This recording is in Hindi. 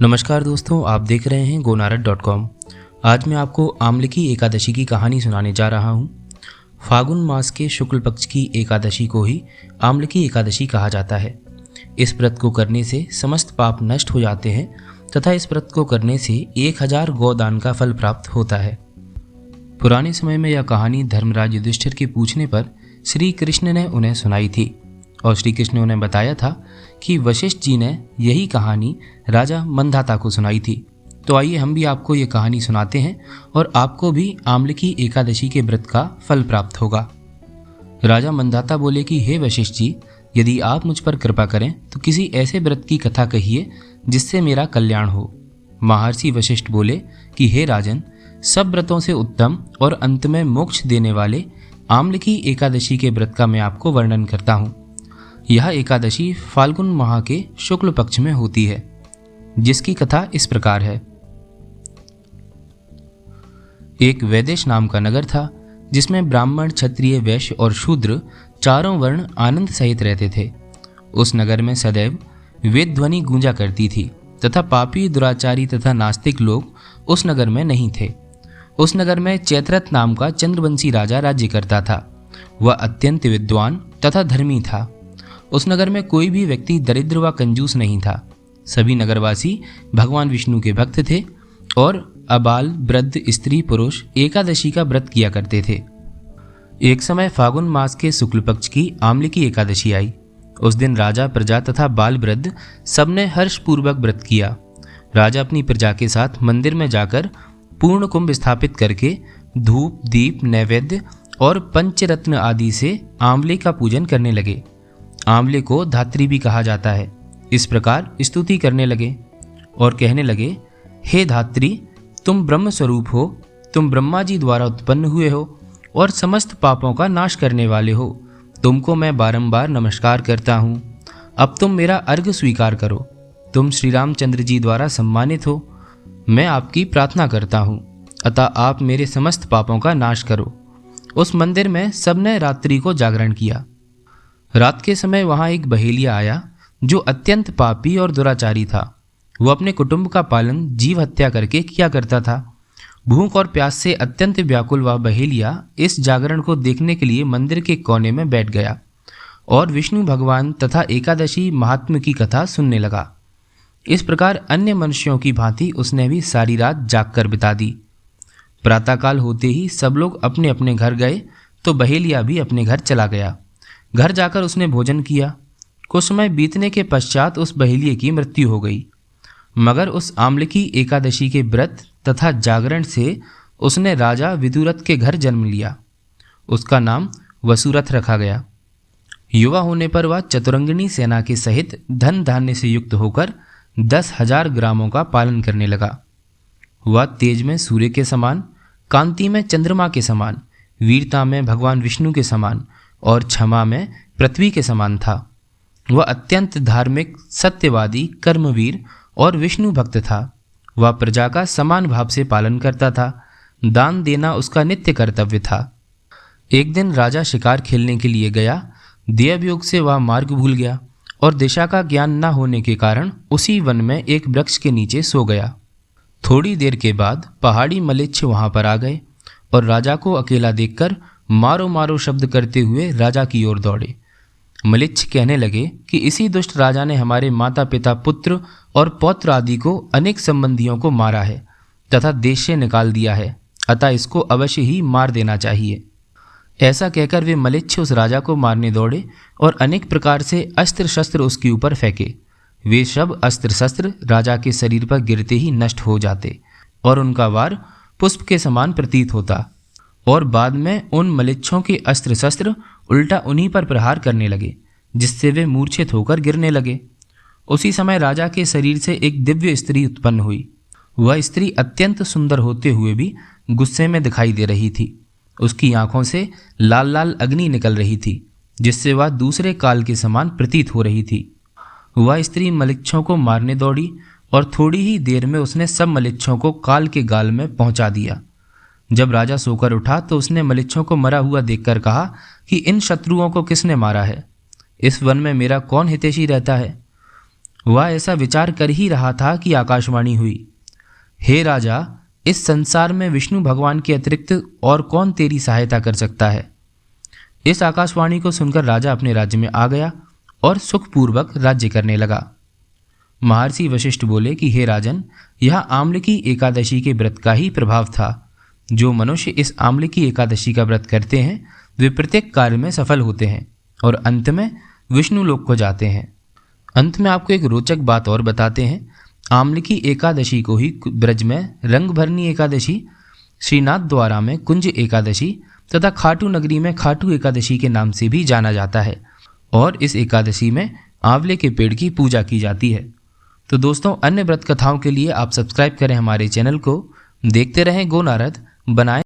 नमस्कार दोस्तों, आप देख रहे हैं गोनारद.com। आज मैं आपको आमलकी एकादशी की कहानी सुनाने जा रहा हूँ। फागुन मास के शुक्ल पक्ष की एकादशी को ही आमलकी एकादशी कहा जाता है। इस व्रत को करने से समस्त पाप नष्ट हो जाते हैं तथा इस व्रत को करने से 1000 गोदान का फल प्राप्त होता है। पुराने समय में यह कहानी धर्मराज युधिष्ठिर के पूछने पर श्री कृष्ण ने उन्हें सुनाई थी और श्री कृष्ण ने उन्हें बताया था कि वशिष्ठ जी ने यही कहानी राजा मंधाता को सुनाई थी। तो आइए हम भी आपको ये कहानी सुनाते हैं और आपको भी आमलकी एकादशी के व्रत का फल प्राप्त होगा। राजा मंधाता बोले कि हे वशिष्ठ जी, यदि आप मुझ पर कृपा करें तो किसी ऐसे व्रत की कथा कहिए जिससे मेरा कल्याण हो। महर्षि वशिष्ठ बोले कि हे राजन, सब व्रतों से उत्तम और अंत में मोक्ष देने वाले आमलकी एकादशी के व्रत का मैं आपको वर्णन करता हूँ। यह एकादशी फाल्गुन माह के शुक्ल पक्ष में होती है, जिसकी कथा इस प्रकार है। एक वैदेश नाम का नगर था, जिसमें ब्राह्मण, क्षत्रिय, वैश्य और शूद्र चारों वर्ण आनंद सहित रहते थे। उस नगर में सदैव वेद ध्वनि गूंजा करती थी तथा पापी, दुराचारी तथा नास्तिक लोग उस नगर में नहीं थे। उस नगर में चैत्रथ नाम का चंद्रवंशी राजा राज्य करता था। वह अत्यंत विद्वान तथा धर्मी था। उस नगर में कोई भी व्यक्ति दरिद्र व कंजूस नहीं था। सभी नगरवासी भगवान विष्णु के भक्त थे और अबाल, वृद्ध, स्त्री, पुरुष एकादशी का व्रत किया करते थे। एक समय फागुन मास के शुक्ल पक्ष की आमलकी एकादशी आई। उस दिन राजा, प्रजा तथा बाल वृद्ध सबने हर्षपूर्वक व्रत किया। राजा अपनी प्रजा के साथ मंदिर में जाकर पूर्ण कुंभ स्थापित करके धूप, दीप, नैवेद्य और पंचरत्न आदि से आंवले का पूजन करने लगे। आंवले को धात्री भी कहा जाता है। इस प्रकार स्तुति करने लगे और कहने लगे, हे धात्री, तुम ब्रह्म स्वरूप हो, तुम ब्रह्मा जी द्वारा उत्पन्न हुए हो और समस्त पापों का नाश करने वाले हो। तुमको मैं बारंबार नमस्कार करता हूँ। अब तुम मेरा अर्घ्य स्वीकार करो। तुम श्री रामचंद्र जी द्वारा सम्मानित हो। मैं आपकी प्रार्थना करता हूँ, अतः आप मेरे समस्त पापों का नाश करो। उस मंदिर में सबने रात्रि को जागरण किया। रात के समय वहाँ एक बहेलिया आया जो अत्यंत पापी और दुराचारी था। वो अपने कुटुंब का पालन जीव हत्या करके किया करता था। भूख और प्यास से अत्यंत व्याकुल वह बहेलिया इस जागरण को देखने के लिए मंदिर के कोने में बैठ गया और विष्णु भगवान तथा एकादशी महात्म्य की कथा सुनने लगा। इस प्रकार अन्य मनुष्यों की भांति उसने भी सारी रात जागकर बिता दी। प्रातःकाल होते ही सब लोग अपने अपने घर गए तो बहेलिया भी अपने घर चला गया। घर जाकर उसने भोजन किया। कुछ समय बीतने के पश्चात उस बहेलिये की मृत्यु हो गई, मगर उस आमलकी एकादशी के व्रत तथा जागरण से उसने राजा विदुरथ के घर जन्म लिया। उसका नाम वसुरथ रखा गया। युवा होने पर वह चतुरंगिनी सेना के सहित धन धान्य से युक्त होकर 10,000 ग्रामों का पालन करने लगा। वह तेज में सूर्य के समान, कांति में चंद्रमा के समान, वीरता में भगवान विष्णु के समान और क्षमा में पृथ्वी के समान था। वह अत्यंत धार्मिक, सत्यवादी, कर्मवीर और विष्णु भक्त था। वह प्रजा का समान भाव से पालन करता था। दान देना उसका नित्य कर्तव्य था। एक दिन राजा शिकार खेलने के लिए गया। देवयोग से वह मार्ग भूल गया और दिशा का ज्ञान न होने के कारण उसी वन में एक वृक्ष के नीचे सो गया। थोड़ी देर के बाद पहाड़ी मलेच्छ वहां पर आ गए और राजा को अकेला देखकर मारो मारो शब्द करते हुए राजा की ओर दौड़े। मलेच्छ कहने लगे कि इसी दुष्ट राजा ने हमारे माता पिता, पुत्र और पौत्र आदि को अनेक संबंधियों को मारा है तथा देश से निकाल दिया है, अतः इसको अवश्य ही मार देना चाहिए। ऐसा कहकर वे मलेच्छ उस राजा को मारने दौड़े और अनेक प्रकार से अस्त्र शस्त्र उसके ऊपर फेंके। वे सब अस्त्र शस्त्र राजा के शरीर पर गिरते ही नष्ट हो जाते और उनका वार पुष्प के समान प्रतीत होता और बाद में उन मलेच्छों के अस्त्र शस्त्र उल्टा उन्हीं पर प्रहार करने लगे, जिससे वे मूर्छित होकर गिरने लगे। उसी समय राजा के शरीर से एक दिव्य स्त्री उत्पन्न हुई। वह स्त्री अत्यंत सुंदर होते हुए भी गुस्से में दिखाई दे रही थी। उसकी आंखों से लाल लाल अग्नि निकल रही थी, जिससे वह दूसरे काल के समान प्रतीत हो रही थी। वह स्त्री मलेच्छों को मारने दौड़ी और थोड़ी ही देर में उसने सब मलेच्छों को काल के गाल में पहुंचा दिया। जब राजा सोकर उठा तो उसने मलेच्छों को मरा हुआ देखकर कहा कि इन शत्रुओं को किसने मारा है? इस वन में मेरा कौन हितैषी रहता है? वह ऐसा विचार कर ही रहा था कि आकाशवाणी हुई। हे राजा, इस संसार में विष्णु भगवान के अतिरिक्त और कौन तेरी सहायता कर सकता है। इस आकाशवाणी को सुनकर राजा अपने राज्य में आ गया और सुखपूर्वक राज्य करने लगा। महर्षि वशिष्ठ बोले कि हे राजन, यह आम्लकी एकादशी के व्रत का ही प्रभाव था। जो मनुष्य इस आम्लकी एकादशी का व्रत करते हैं वे प्रत्येक कार्य में सफल होते हैं और अंत में विष्णु लोक को जाते हैं। अंत में आपको एक रोचक बात और बताते हैं। आम्लकी एकादशी को ही ब्रज में रंगभरनी एकादशी, श्रीनाथ द्वारा में कुंज एकादशी तथा खाटू नगरी में खाटू एकादशी के नाम से भी जाना जाता है और इस एकादशी में आंवले के पेड़ की पूजा की जाती है। तो दोस्तों, अन्य व्रत कथाओं के लिए आप सब्सक्राइब करें हमारे चैनल को, देखते रहें गो नारद, बनाएं